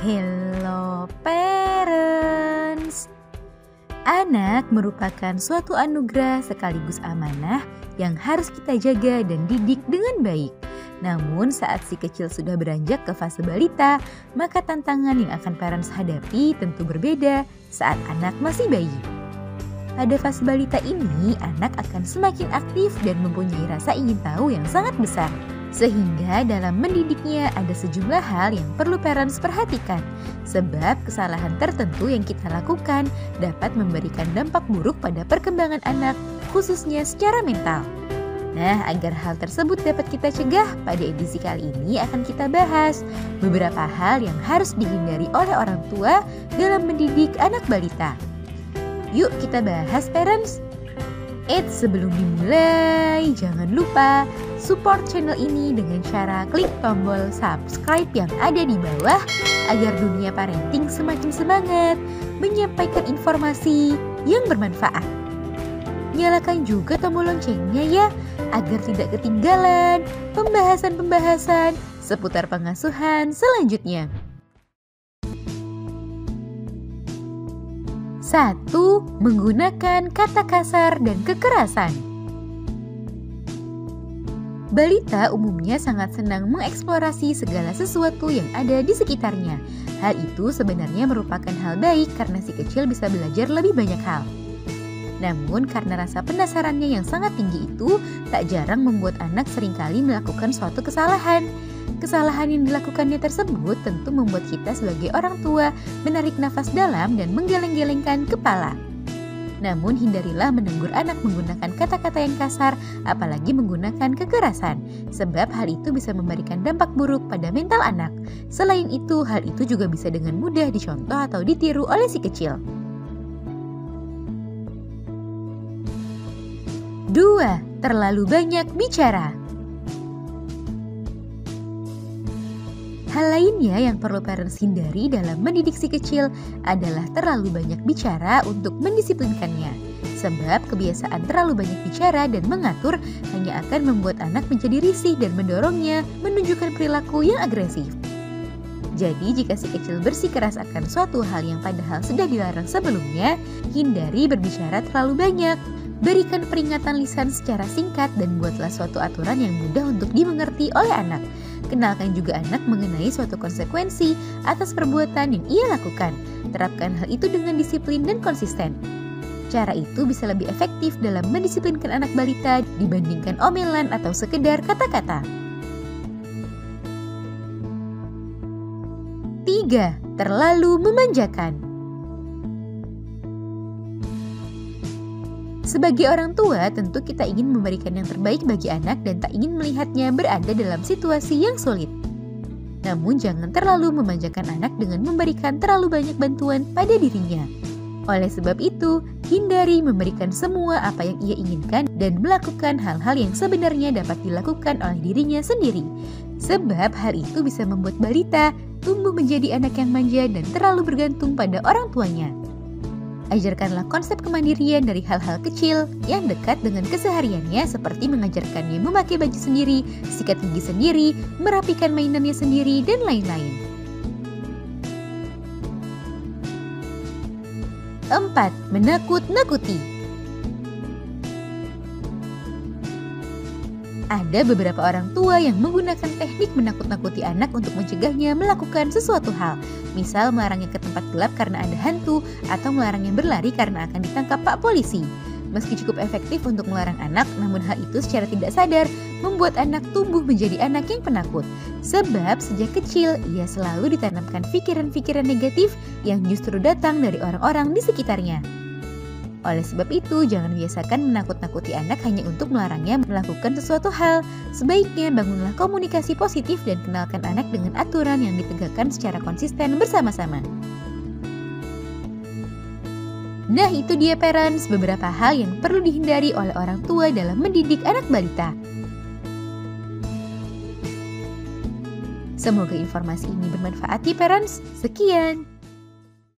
Hello parents. Anak merupakan suatu anugerah sekaligus amanah yang harus kita jaga dan didik dengan baik. Namun saat si kecil sudah beranjak ke fase balita, maka tantangan yang akan parents hadapi tentu berbeda saat anak masih bayi. Pada fase balita ini, anak akan semakin aktif dan mempunyai rasa ingin tahu yang sangat besar. Sehingga dalam mendidiknya ada sejumlah hal yang perlu parents perhatikan. Sebab kesalahan tertentu yang kita lakukan dapat memberikan dampak buruk pada perkembangan anak, khususnya secara mental. Nah, agar hal tersebut dapat kita cegah, pada edisi kali ini akan kita bahas beberapa hal yang harus dihindari oleh orang tua dalam mendidik anak balita. Yuk kita bahas parents. Sebelum dimulai, jangan lupa support channel ini dengan cara klik tombol subscribe yang ada di bawah agar dunia parenting semakin semangat menyampaikan informasi yang bermanfaat. Nyalakan juga tombol loncengnya ya, agar tidak ketinggalan pembahasan-pembahasan seputar pengasuhan selanjutnya. 1. Menggunakan kata kasar dan kekerasan. Balita umumnya sangat senang mengeksplorasi segala sesuatu yang ada di sekitarnya. Hal itu sebenarnya merupakan hal baik karena si kecil bisa belajar lebih banyak hal. Namun karena rasa penasarannya yang sangat tinggi itu, tak jarang membuat anak seringkali melakukan suatu kesalahan. Kesalahan yang dilakukannya tersebut tentu membuat kita sebagai orang tua menarik nafas dalam dan menggeleng-gelengkan kepala. Namun hindarilah menegur anak menggunakan kata-kata yang kasar, apalagi menggunakan kekerasan, sebab hal itu bisa memberikan dampak buruk pada mental anak. Selain itu, hal itu juga bisa dengan mudah dicontoh atau ditiru oleh si kecil. 2. Terlalu banyak bicara. Hal lainnya yang perlu parents hindari dalam mendidik si kecil adalah terlalu banyak bicara untuk mendisiplinkannya. Sebab kebiasaan terlalu banyak bicara dan mengatur hanya akan membuat anak menjadi risih dan mendorongnya menunjukkan perilaku yang agresif. Jadi jika si kecil bersikeras akan suatu hal yang padahal sudah dilarang sebelumnya, hindari berbicara terlalu banyak. Berikan peringatan lisan secara singkat dan buatlah suatu aturan yang mudah untuk dimengerti oleh anak. Kenalkan juga anak mengenai suatu konsekuensi atas perbuatan yang ia lakukan. Terapkan hal itu dengan disiplin dan konsisten. Cara itu bisa lebih efektif dalam mendisiplinkan anak balita dibandingkan omelan atau sekedar kata-kata. 3. Terlalu memanjakan. Sebagai orang tua, tentu kita ingin memberikan yang terbaik bagi anak dan tak ingin melihatnya berada dalam situasi yang sulit. Namun jangan terlalu memanjakan anak dengan memberikan terlalu banyak bantuan pada dirinya. Oleh sebab itu, hindari memberikan semua apa yang ia inginkan dan melakukan hal-hal yang sebenarnya dapat dilakukan oleh dirinya sendiri. Sebab hal itu bisa membuat balita tumbuh menjadi anak yang manja dan terlalu bergantung pada orang tuanya. Ajarkanlah konsep kemandirian dari hal-hal kecil yang dekat dengan kesehariannya, seperti mengajarkannya memakai baju sendiri, sikat gigi sendiri, merapikan mainannya sendiri, dan lain-lain. 4. Menakut-nakuti. Ada beberapa orang tua yang menggunakan teknik menakut-nakuti anak untuk mencegahnya melakukan sesuatu hal. Misal melarangnya ke tempat gelap karena ada hantu, atau melarangnya berlari karena akan ditangkap Pak Polisi. Meski cukup efektif untuk melarang anak, namun hal itu secara tidak sadar membuat anak tumbuh menjadi anak yang penakut. Sebab sejak kecil ia selalu ditanamkan pikiran-pikiran negatif yang justru datang dari orang-orang di sekitarnya. Oleh sebab itu, jangan biasakan menakut-nakuti anak hanya untuk melarangnya melakukan sesuatu hal. Sebaiknya bangunlah komunikasi positif dan kenalkan anak dengan aturan yang ditegakkan secara konsisten bersama-sama. Nah, itu dia parents, beberapa hal yang perlu dihindari oleh orang tua dalam mendidik anak balita. Semoga informasi ini bermanfaat ya parents. Sekian.